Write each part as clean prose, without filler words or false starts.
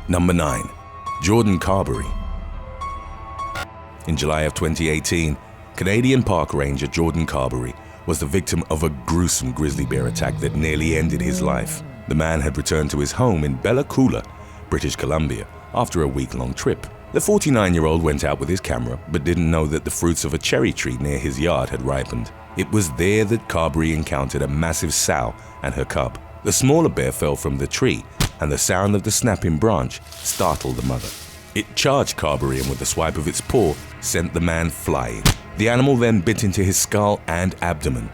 Number 9. Jordan Carbery. In July of 2018, Canadian Park Ranger Jordan Carbery was the victim of a gruesome grizzly bear attack that nearly ended his life. The man had returned to his home in Bella Coola, British Columbia, after a week-long trip. The 49-year-old went out with his camera but didn't know that the fruits of a cherry tree near his yard had ripened. It was there that Carbery encountered a massive sow and her cub. The smaller bear fell from the tree, and the sound of the snapping branch startled the mother. It charged Carbery and with a swipe of its paw sent the man flying. The animal then bit into his skull and abdomen.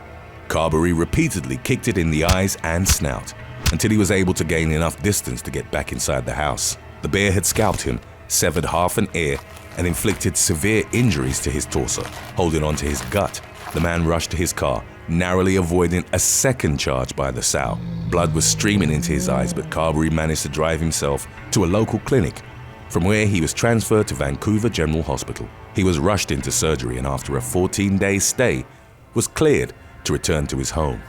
Carbery repeatedly kicked it in the eyes and snout until he was able to gain enough distance to get back inside the house. The bear had scalped him, severed half an ear, and inflicted severe injuries to his torso. Holding onto his gut, the man rushed to his car, narrowly avoiding a second charge by the sow. Blood was streaming into his eyes, but Carbery managed to drive himself to a local clinic, from where he was transferred to Vancouver General Hospital. He was rushed into surgery and after a 14-day stay, was cleared to return to his home.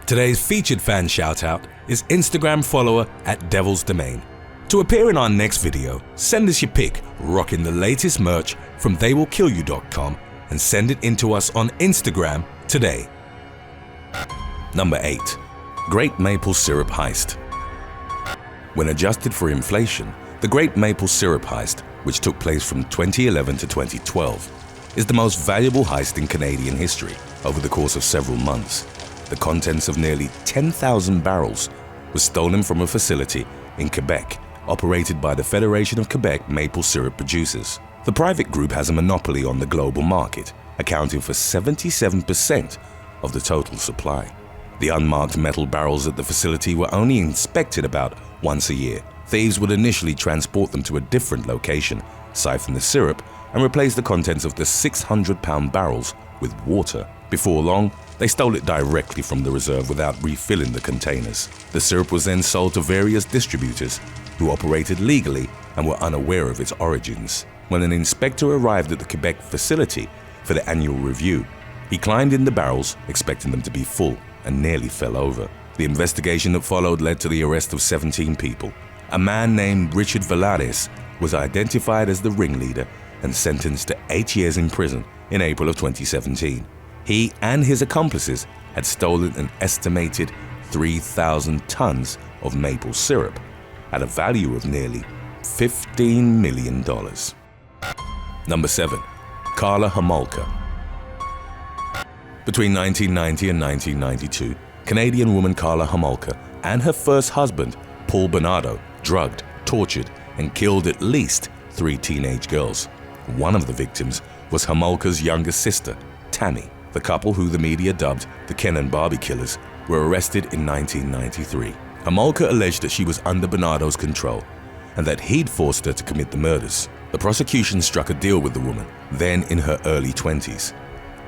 Today's featured fan shoutout is Instagram follower @DevilsDomain. To appear in our next video, send us your pic rocking the latest merch from theywillkillyou.com and send it in to us on Instagram today. Number 8. Great Maple Syrup Heist. When adjusted for inflation, the Great Maple Syrup Heist, which took place from 2011 to 2012, is the most valuable heist in Canadian history. Over the course of several months, the contents of nearly 10,000 barrels was stolen from a facility in Quebec operated by the Federation of Quebec Maple Syrup Producers. The private group has a monopoly on the global market, accounting for 77% of the total supply. The unmarked metal barrels at the facility were only inspected about once a year. Thieves would initially transport them to a different location, siphon the syrup, and replace the contents of the 600-pound barrels with water. Before long, they stole it directly from the reserve without refilling the containers. The syrup was then sold to various distributors who operated legally and were unaware of its origins. When an inspector arrived at the Quebec facility for the annual review, he climbed in the barrels, expecting them to be full, and nearly fell over. The investigation that followed led to the arrest of 17 people. A man named Richard Valares was identified as the ringleader and sentenced to 8 years in prison in April of 2017. He and his accomplices had stolen an estimated 3,000 tons of maple syrup at a value of nearly $15 million. Number 7. Karla Homolka. Between 1990 and 1992, Canadian woman Karla Homolka and her first husband, Paul Bernardo, drugged, tortured, and killed at least 3 teenage girls. One of the victims was Homolka's younger sister, Tammy. The couple, who the media dubbed the Ken and Barbie Killers, were arrested in 1993. Homolka alleged that she was under Bernardo's control and that he'd forced her to commit the murders. The prosecution struck a deal with the woman, then in her early 20s.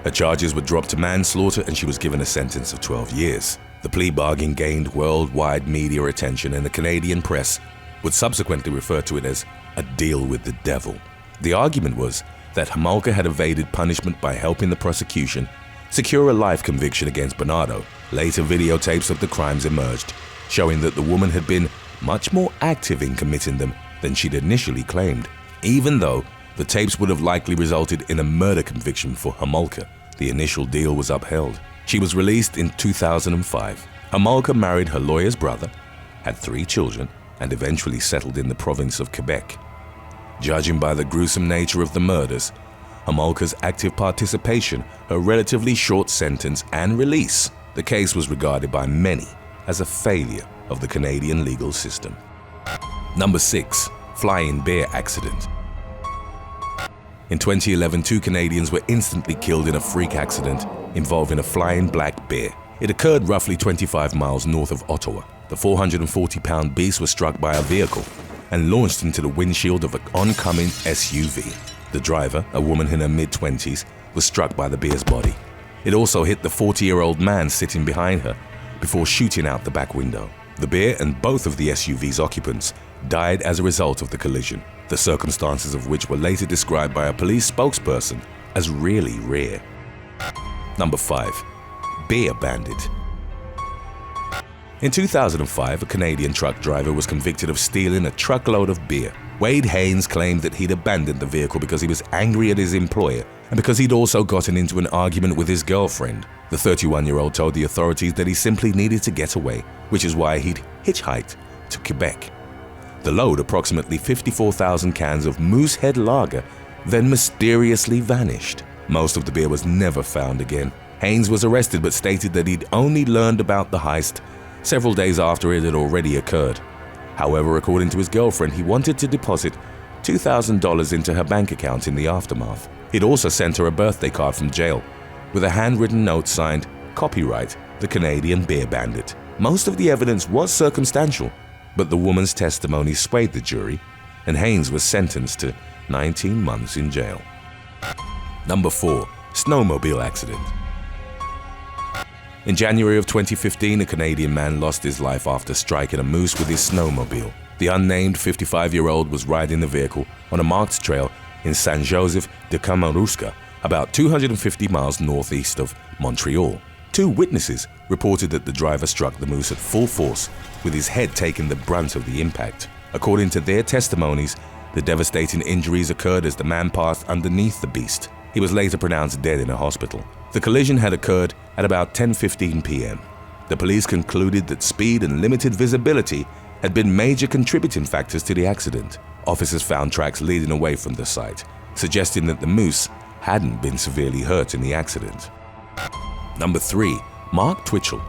Her charges were dropped to manslaughter and she was given a sentence of 12 years. The plea bargain gained worldwide media attention and the Canadian press would subsequently refer to it as a deal with the devil. The argument was that Homolka had evaded punishment by helping the prosecution secure a life conviction against Bernardo. Later videotapes of the crimes emerged, showing that the woman had been much more active in committing them than she'd initially claimed. Even though the tapes would have likely resulted in a murder conviction for Homolka, the initial deal was upheld. She was released in 2005. Homolka married her lawyer's brother, had 3 children, and eventually settled in the province of Quebec. Judging by the gruesome nature of the murders, Homolka's active participation, her relatively short sentence, and release, the case was regarded by many as a failure of the Canadian legal system. Number 6. Flying bear accident. In 2011, 2 Canadians were instantly killed in a freak accident involving a flying black bear. It occurred roughly 25 miles north of Ottawa. The 440-pound beast was struck by a vehicle and launched into the windshield of an oncoming SUV. The driver, a woman in her mid-20s, was struck by the bear's body. It also hit the 40-year-old man sitting behind her before shooting out the back window. The bear and both of the SUV's occupants died as a result of the collision, the circumstances of which were later described by a police spokesperson as really rare. Number 5. Bear Bandit. In 2005, a Canadian truck driver was convicted of stealing a truckload of beer. Wade Haynes claimed that he'd abandoned the vehicle because he was angry at his employer and because he'd also gotten into an argument with his girlfriend. The 31-year-old told the authorities that he simply needed to get away, which is why he'd hitchhiked to Quebec. The load, approximately 54,000 cans of Moosehead Lager, then mysteriously vanished. Most of the beer was never found again. Haynes was arrested but stated that he'd only learned about the heist several days after it had already occurred. However, according to his girlfriend, he wanted to deposit $2,000 into her bank account in the aftermath. He'd also sent her a birthday card from jail with a handwritten note signed, "Copyright, the Canadian Beer Bandit." Most of the evidence was circumstantial, but the woman's testimony swayed the jury, and Haynes was sentenced to 19 months in jail. Number 4. Snowmobile accident. In January of 2015, a Canadian man lost his life after striking a moose with his snowmobile. The unnamed 55-year-old was riding the vehicle on a marked trail in Saint Joseph de Kamoruska, about 250 miles northeast of Montreal. 2 witnesses reported that the driver struck the moose at full force, with his head taking the brunt of the impact. According to their testimonies, the devastating injuries occurred as the man passed underneath the beast. He was later pronounced dead in a hospital. The collision had occurred at about 10:15 p.m. The police concluded that speed and limited visibility had been major contributing factors to the accident. Officers found tracks leading away from the site, suggesting that the moose hadn't been severely hurt in the accident. Number 3. Mark Twitchell.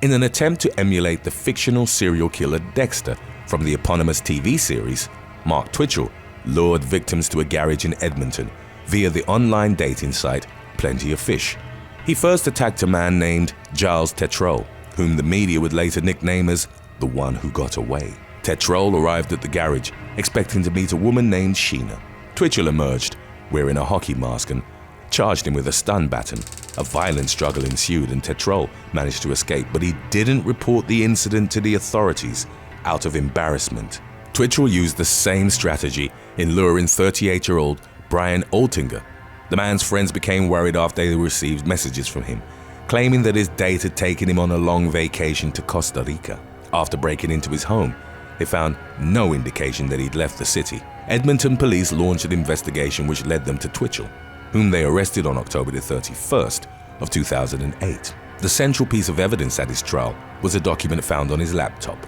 In an attempt to emulate the fictional serial killer Dexter from the eponymous TV series, Mark Twitchell lured victims to a garage in Edmonton via the online dating site Plenty of Fish. He first attacked a man named Giles Tetrol, whom the media would later nickname as the one who got away. Tetrol arrived at the garage expecting to meet a woman named Sheena. Twitchell emerged, wearing a hockey mask, and charged him with a stun baton. A violent struggle ensued and Tetrol managed to escape, but he didn't report the incident to the authorities out of embarrassment. Twitchell used the same strategy in luring 38-year-old Brian Altinger. The man's friends became worried after they received messages from him, claiming that his date had taken him on a long vacation to Costa Rica. After breaking into his home, they found no indication that he'd left the city. Edmonton police launched an investigation which led them to Twitchell, whom they arrested on October 31st of 2008. The central piece of evidence at his trial was a document found on his laptop,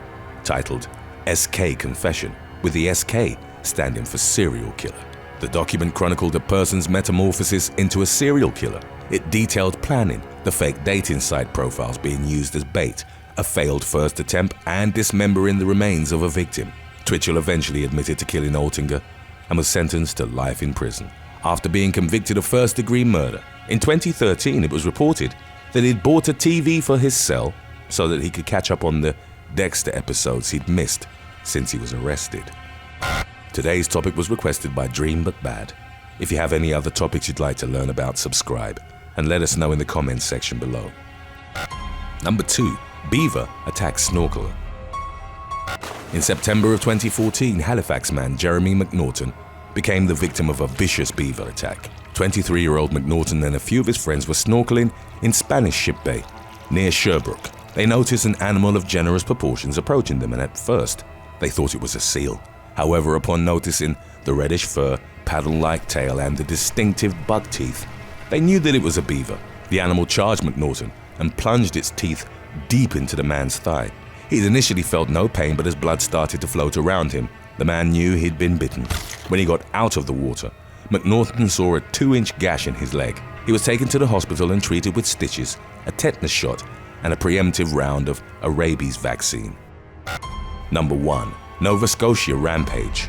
titled SK Confession, with the SK standing for serial killer. The document chronicled a person's metamorphosis into a serial killer. It detailed planning, the fake dating site profiles being used as bait, a failed first attempt, and dismembering the remains of a victim. Twitchell eventually admitted to killing Altinger and was sentenced to life in prison after being convicted of first-degree murder. In 2013, it was reported that he'd bought a TV for his cell so that he could catch up on the Dexter episodes he'd missed since he was arrested. Today's topic was requested by Dream But Bad. If you have any other topics you'd like to learn about, subscribe and let us know in the comments section below. Number 2. Beaver attacks snorkeler. In September of 2014, Halifax man Jeremy McNaughton became the victim of a vicious beaver attack. 23-year-old McNaughton and a few of his friends were snorkeling in Spanish Ship Bay near Sherbrooke. They noticed an animal of generous proportions approaching them, and at first they thought it was a seal. However, upon noticing the reddish fur, paddle-like tail, and the distinctive bug teeth, they knew that it was a beaver. The animal charged McNaughton and plunged its teeth deep into the man's thigh. He'd initially felt no pain, but as blood started to float around him, the man knew he'd been bitten. When he got out of the water, McNaughton saw a 2-inch gash in his leg. He was taken to the hospital and treated with stitches, a tetanus shot, and a preemptive round of a rabies vaccine. Number 1. Nova Scotia Rampage.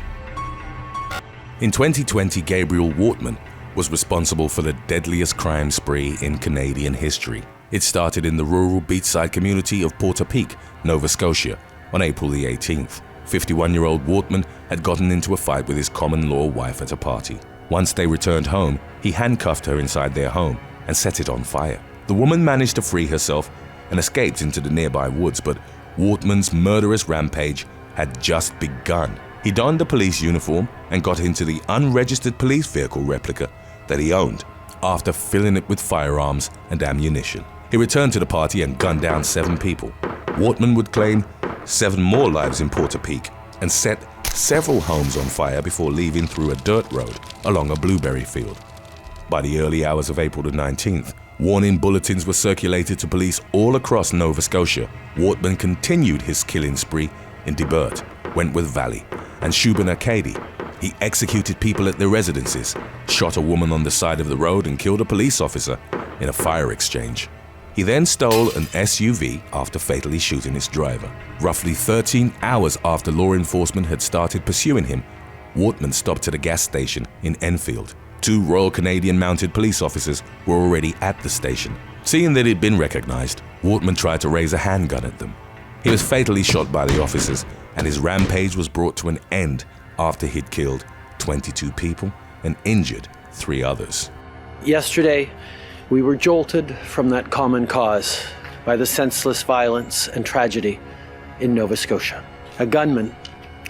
In 2020, Gabriel Wortman was responsible for the deadliest crime spree in Canadian history. It started in the rural beachside community of Portapique, Nova Scotia, on April the 18th. 51-year-old Wortman had gotten into a fight with his common-law wife at a party. Once they returned home, he handcuffed her inside their home and set it on fire. The woman managed to free herself and escaped into the nearby woods, but Wortman's murderous rampage had just begun. He donned a police uniform and got into the unregistered police vehicle replica that he owned after filling it with firearms and ammunition. He returned to the party and gunned down 7 people. Wortman would claim 7 more lives in Portapique and set several homes on fire before leaving through a dirt road along a blueberry field. By the early hours of April the 19th, warning bulletins were circulated to police all across Nova Scotia. Wortman continued his killing spree in Debert, Wentworth Valley, and Shubenacadie. He executed people at their residences, shot a woman on the side of the road, and killed a police officer in a fire exchange. He then stole an SUV after fatally shooting its driver. Roughly 13 hours after law enforcement had started pursuing him, Wortman stopped at a gas station in Enfield. 2 Royal Canadian Mounted Police officers were already at the station. Seeing that he'd been recognized, Wortman tried to raise a handgun at them. He was fatally shot by the officers, and his rampage was brought to an end after he'd killed 22 people and injured 3 others. Yesterday, we were jolted from that common cause by the senseless violence and tragedy in Nova Scotia. A gunman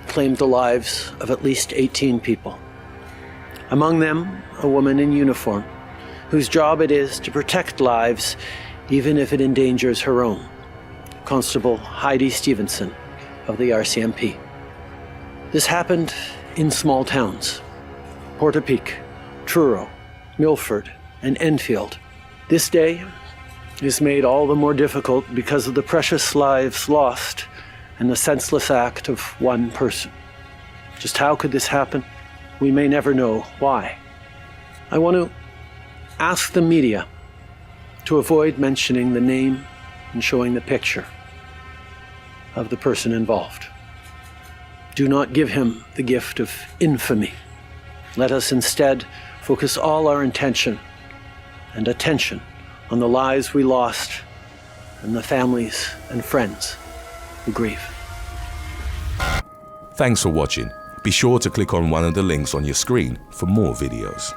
claimed the lives of at least 18 people. Among them, a woman in uniform, whose job it is to protect lives even if it endangers her own. Constable Heidi Stevenson of the RCMP. This happened in small towns: Portapique, Truro, Milford, and Enfield. This day is made all the more difficult because of the precious lives lost and the senseless act of one person. Just how could this happen? We may never know why. I want to ask the media to avoid mentioning the name and showing the picture of the person involved. Do not give him the gift of infamy. Let us instead focus all our intention and attention on the lives we lost and the families and friends who grieve. Thanks for watching. Be sure to click on one of the links on your screen for more videos.